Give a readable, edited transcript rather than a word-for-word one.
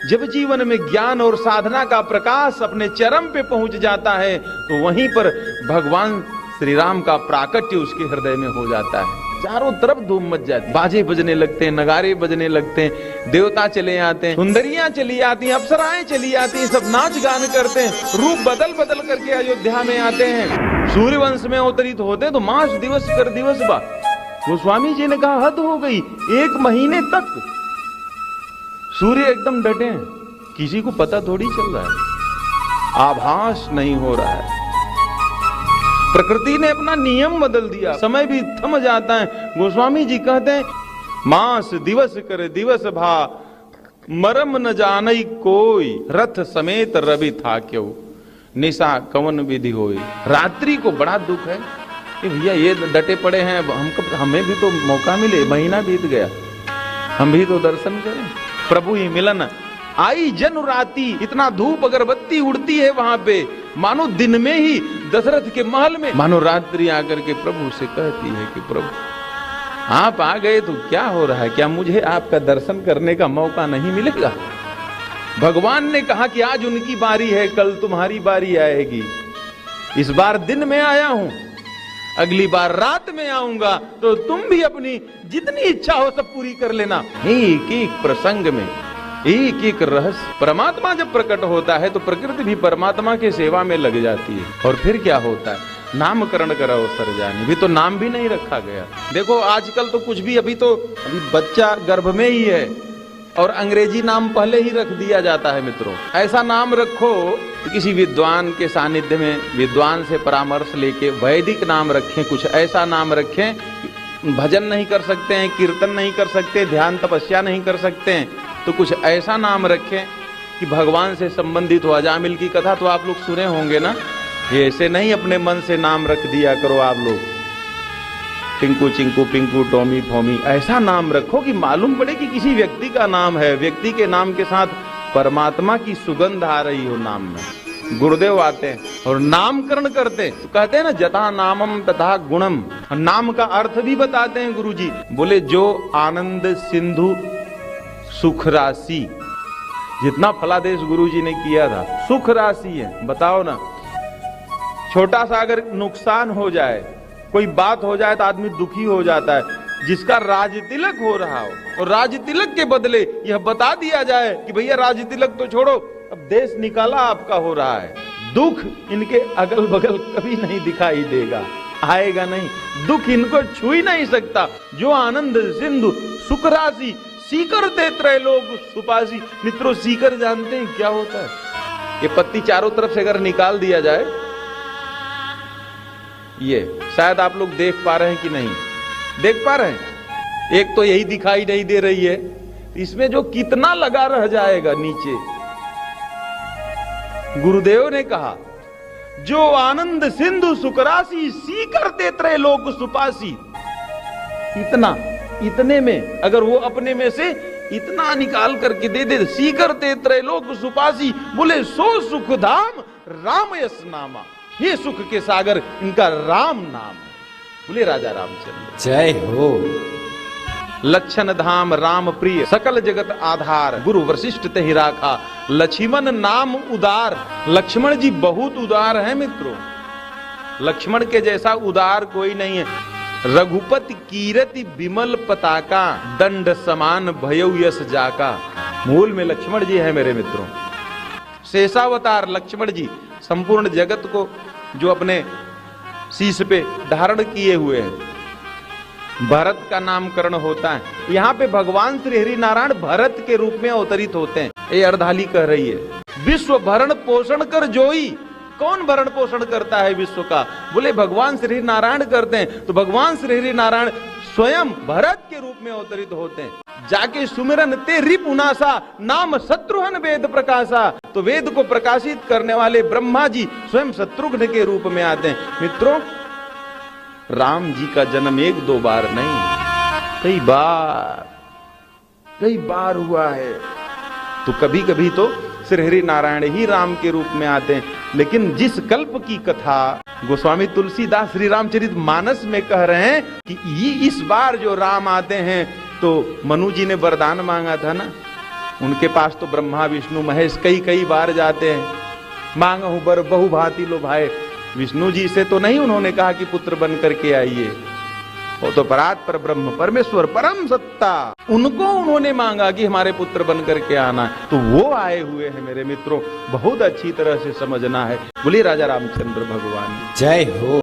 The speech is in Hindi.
जब जीवन में ज्ञान और साधना का प्रकाश अपने चरम पे पहुंच जाता है तो वहीं पर भगवान श्री राम का प्राकट्य उसके हृदय में हो जाता है। चारों तरफ धूम मच जाती, बाजे बजने लगते हैं, नगारे बजने लगते हैं, देवता चले आते हैं, सुंदरियां चली आती हैं, अप्सराएं चली आती हैं, सब नाच गान करते हैं, रूप बदल बदल करके अयोध्या में आते हैं। सूर्यवंश में अवतरित होते तो मास दिवस कर दिवस बा। गोस्वामी जी ने कहा हद हो गई, 1 महीने तक सूर्य एकदम डटे हैं, किसी को पता थोड़ी चल रहा है, आभास नहीं हो रहा है। प्रकृति ने अपना नियम बदल दिया, समय भी थम जाता है। गोस्वामी जी कहते हैं मास दिवस कर दिवस भा, मरम न जानई कोई, रथ समेत रवि था क्यों, निशा कवन विधि होई। रात्रि को बड़ा दुख है कि भैया ये डटे पड़े हैं, हमें भी तो मौका मिले, महीना बीत गया, हम भी तो दर्शन करें। प्रभु ही मिलन आई जन राती, इतना धूप अगरबत्ती उड़ती है वहां पे, मानो दिन में ही दशरथ के महल में, मानो रात्रि आकर के प्रभु से कहती है कि प्रभु आप आ गए तो क्या हो रहा है, क्या मुझे आपका दर्शन करने का मौका नहीं मिलेगा। भगवान ने कहा कि आज उनकी बारी है, कल तुम्हारी बारी आएगी। इस बार दिन में आया हूं, अगली बार रात में आऊंगा तो तुम भी अपनी जितनी इच्छा हो सब पूरी कर लेना। एक एक प्रसंग में एक एक रहस्य। परमात्मा जब प्रकट होता है तो प्रकृति भी परमात्मा के सेवा में लग जाती है। और फिर क्या होता है, नामकरण कराओ सरजानी, भी तो नाम भी नहीं रखा गया। देखो आजकल तो कुछ भी, अभी बच्चा गर्भ में ही है और अंग्रेजी नाम पहले ही रख दिया जाता है। मित्रों ऐसा नाम रखो तो किसी विद्वान के सानिध्य में विद्वान से परामर्श लेके वैदिक नाम रखें, कुछ ऐसा नाम रखें, भजन नहीं कर सकते हैं, कीर्तन नहीं कर सकते, ध्यान तपस्या नहीं कर सकते हैं, तो कुछ ऐसा नाम रखें कि भगवान से संबंधित हो। अजामिल की कथा तो आप लोग सुने होंगे ना, ये ऐसे नहीं अपने मन से नाम रख दिया करो आप लोग, टिंकू चिंकू पिंकू टोमी फोमी, ऐसा नाम रखो कि मालूम पड़े कि किसी व्यक्ति का नाम है, व्यक्ति के नाम के साथ परमात्मा की सुगंध आ रही हो नाम में। गुरुदेव आते हैं और नामकरण करते हैं तो कहते हैं ना जथा नामम तथा गुणम, नाम का अर्थ भी बताते हैं गुरुजी। बोले जो आनंद सिंधु सुख राशि, जितना फलादेश गुरुजी ने किया था सुख राशि है। बताओ ना, छोटा सा अगर नुकसान हो जाए, कोई बात हो जाए तो आदमी दुखी हो जाता है। जिसका राजतिलक हो रहा हो और राजतिलक के बदले यह बता दिया जाए कि भैया राजतिलक तो छोड़ो, अब देश निकाला आपका हो रहा है, दुख इनके अगल बगल कभी नहीं दिखाई देगा, आएगा नहीं, दुख इनको छू ही नहीं सकता। जो आनंद सिंधु सुख राशि, सीकर ते त्रैलोक सुपासी। मित्रों सीकर जानते हैं क्या होता है? ये पत्ती चारों तरफ से अगर निकाल दिया जाए, ये शायद आप लोग देख पा रहे हैं कि नहीं देख पा रहे हैं, एक तो यही दिखाई नहीं दे रही है, इसमें जो कितना लगा रह जाएगा नीचे। गुरुदेव ने कहा जो आनंद सिंधु सुकरासी, सीकर ते त्रैलोक सुपासी। इतना, इतने में अगर वो अपने में से इतना निकाल करके दे दे, सीकर ते त्रैलोक सुपासी, बोले सो सुख धाम राम यस नामा, ये सुख के सागर इनका राम नाम है। बोले राजा रामचंद्र जय हो। लक्षण धाम राम प्रिय, सकल जगत आधार, गुरु वशिष्ठ ते ही राखा, लक्ष्मण नाम उदार। लक्ष्मण जी बहुत उदार है मित्रों, लक्ष्मण के जैसा उदार कोई नहीं है। रघुपति कीरति विमल पताका, दंड समान भयउ यस जाका। मूल में लक्ष्मण जी है मेरे मित्रों। शेषावतार लक्ष्मण जी संपूर्ण जगत को जो अपने शीश पे धारण किए हुए हैं। भरत का नामकरण होता है, यहाँ पे भगवान श्री हरि नारायण भरत के रूप में अवतरित होते हैं। ये अर्धाली कह रही है विश्व भरण पोषण कर जोई। कौन भरण पोषण करता है विश्व का? बोले भगवान श्री हरि नारायण करते हैं। तो भगवान श्री हरि नारायण स्वयं भरत के रूप में अवतरित होते हैं। जाके सुमिरन ते रिपुनासा, नाम शत्रुघ्न वेद प्रकाशा। तो वेद को प्रकाशित करने वाले ब्रह्मा जी स्वयं शत्रुघ्न के रूप में आते हैं। मित्रों राम जी का जन्म 1-2 बार नहीं, कई बार हुआ है। तो कभी कभी तो श्री हरि नारायण ही राम के रूप में आते हैं। लेकिन जिस कल्प की कथा गोस्वामी तुलसीदास श्री रामचरित मानस में कह रहे हैं कि इस बार जो राम आते हैं, तो मनु जी ने वरदान मांगा था ना, उनके पास तो ब्रह्मा विष्णु महेश कई कई बार जाते हैं, मांगहु बर बहु भांति लो भाई। विष्णु जी से तो नहीं उन्होंने कहा कि पुत्र बन करके आइए, वो तो परात पर ब्रह्म परमेश्वर परम सत्ता, उनको उन्होंने मांगा कि हमारे पुत्र बन करके आना, तो वो आए हुए हैं मेरे मित्रों, बहुत अच्छी तरह से समझना है। बोलिए राजा रामचंद्र भगवान जय हो।